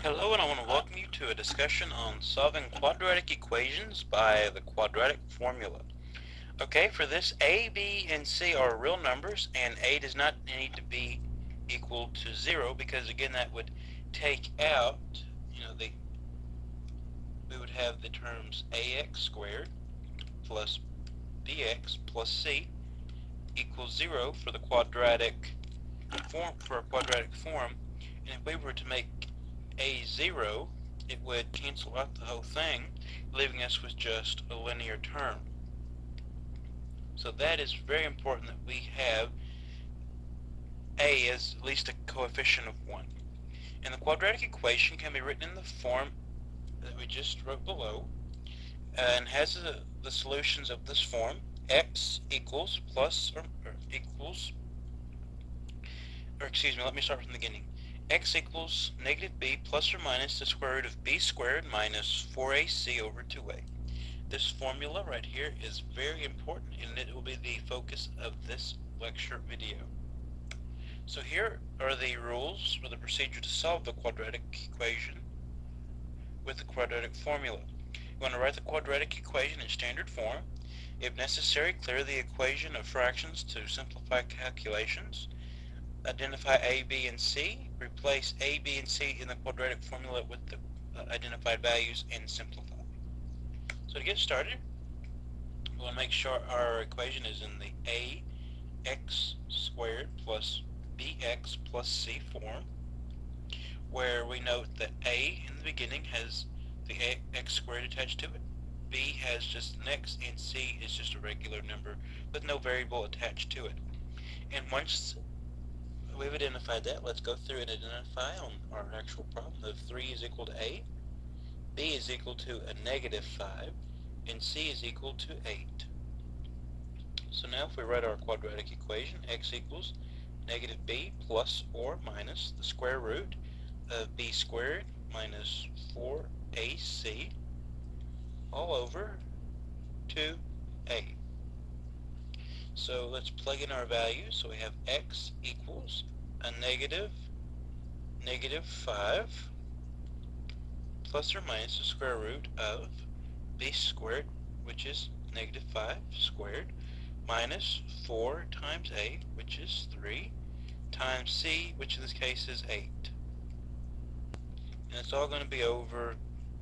Hello, and I want to welcome you to a discussion on solving quadratic equations by the quadratic formula. Okay, for this, A, B, and C are real numbers, and A does not need to be equal to 0 because, again, that would take out, we would have the terms ax squared plus bx plus c equals 0 for the quadratic form, for a quadratic form. And if we were to make a 0, it would cancel out the whole thing, leaving us with just a linear term. So that is very important that we have a as at least a coefficient of 1. And the quadratic equation can be written in the form that we just wrote below, and has the solutions of this form: x equals plus or equals, or excuse me, let me start from the beginning. X equals negative b plus or minus the square root of b squared minus 4ac over 2a. This formula right here is very important, and it will be the focus of this lecture video. So here are the rules for the procedure to solve the quadratic equation with the quadratic formula. You want to write the quadratic equation in standard form. If necessary, clear the equation of fractions to simplify calculations. Identify a, b, and c. Replace a, b, and c in the quadratic formula with the identified values and simplify. So to get started, we want to make sure our equation is in the ax squared plus bx plus c form, where we note that a in the beginning has the x squared attached to it, b has just an x, and c is just a regular number with no variable attached to it. And once we've identified that, let's go through and identify on our actual problem. The 3 is equal to a, b is equal to a negative 5, and c is equal to 8. So now if we write our quadratic equation, x equals negative b plus or minus the square root of b squared minus 4ac all over 2a. So let's plug in our values. So we have x equals a negative 5 plus or minus the square root of b squared, which is negative 5 squared, minus 4 times a, which is 3, times c, which in this case is 8. And it's all going to be over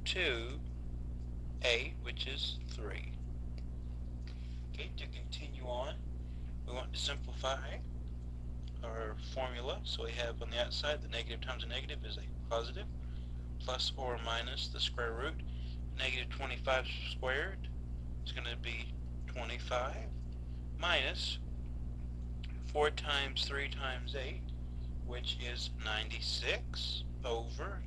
2a, which is 3. Okay, to continue on, we want to simplify our formula. So we have on the outside the negative times a negative is a positive, plus or minus the square root. Negative 25 squared is going to be 25, minus 4 times 3 times 8, which is 96, over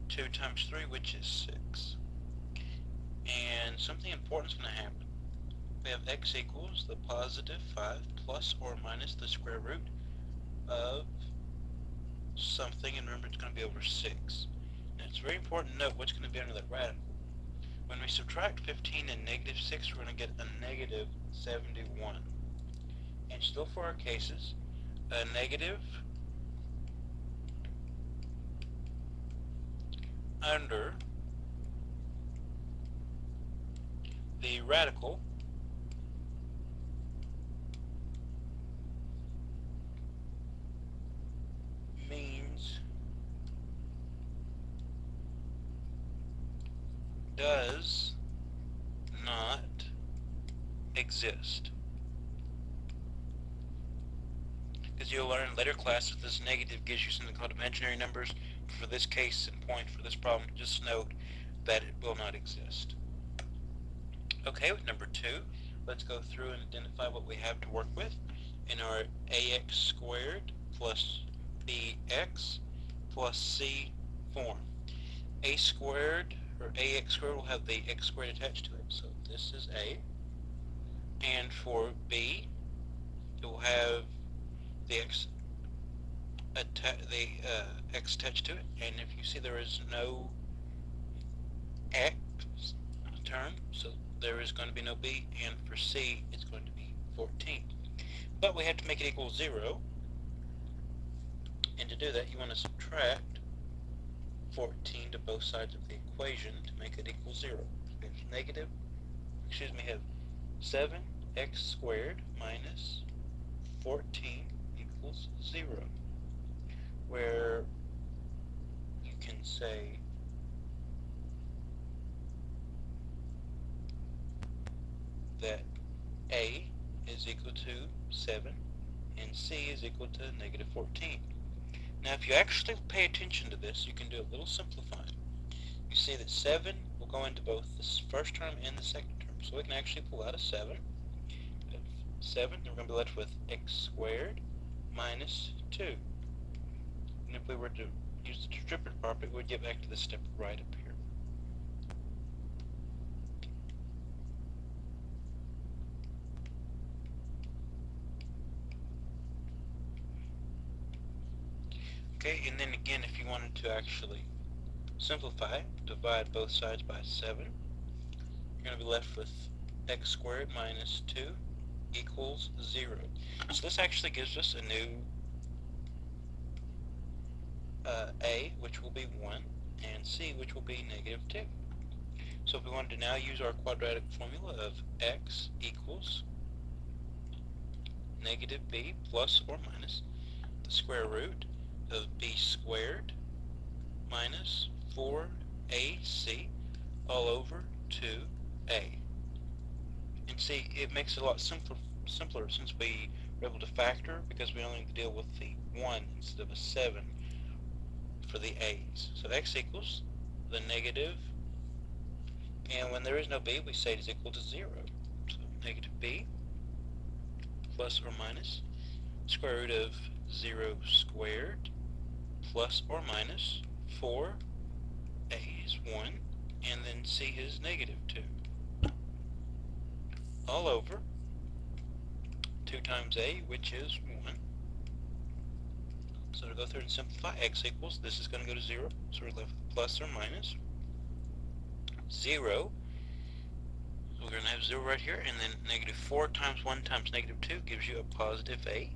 2 times 3, which is 6. And something important is going to happen. We have x equals the positive 5 plus or minus the square root of something, and remember it's going to be over 6. Now it's very important to note what's going to be under that radical. When we subtract 15 and negative 6, we're going to get a negative 71. And still for our cases, a negative under the radical means does not exist. Because you'll learn in later class that this negative gives you something called imaginary numbers. For this case and point, for this problem, just note that it will not exist. Okay, with number 2, let's go through and identify what we have to work with in our ax squared plus bx plus c form. A squared, or ax squared, will have the x squared attached to it, so this is a. And for b, it will have the x attached to it, and if you see there is no x term, so there is going to be no b, and for c it's going to be 14. But we have to make it equal 0, and to do that you want to subtract 14 to both sides of the equation to make it equal 0. We have 7x squared minus 14 equals 0, where you can say that a is equal to 7 and c is equal to negative 14. Now if you actually pay attention to this, you can do a little simplifying. You see that 7 will go into both the first term and the second term, so we can actually pull out a 7. 7, then we're going to be left with x squared minus 2. And if we were to use the distributive property, we'd get back to the step right up here. Okay, and then again, if you wanted to actually simplify, divide both sides by 7, you're going to be left with x squared minus 2 equals 0. So this actually gives us a new a, which will be 1, and c, which will be negative 2. So if we wanted to now use our quadratic formula of x equals negative b plus or minus the square root of b squared minus 4ac all over 2a. And see, it makes it a lot simpler since we were able to factor, because we only need to deal with the 1 instead of a 7 for the a's. So x equals the negative, and when there is no b, we say it is equal to 0. So negative b plus or minus square root of 0 squared plus or minus 4a is 1, and then c is negative 2, all over 2 times a, which is 1. So to go through and simplify, x equals, this is going to go to 0, so we're left with plus or minus 0. So we're going to have 0 right here, and then negative 4 times 1 times negative 2 gives you a positive 8,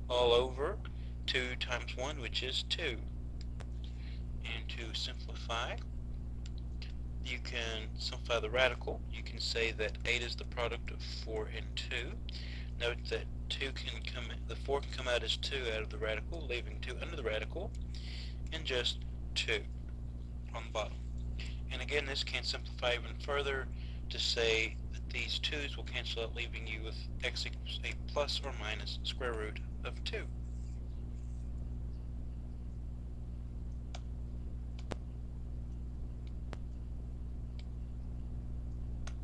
all over 2 times 1, which is 2. And to simplify, you can simplify the radical. You can say that 8 is the product of 4 and 2. Note that the 4 can come out as 2 out of the radical, leaving 2 under the radical, and just 2 on the bottom. And again, this can simplify even further to say that these 2's will cancel out, leaving you with x equals a plus or minus square root of 2.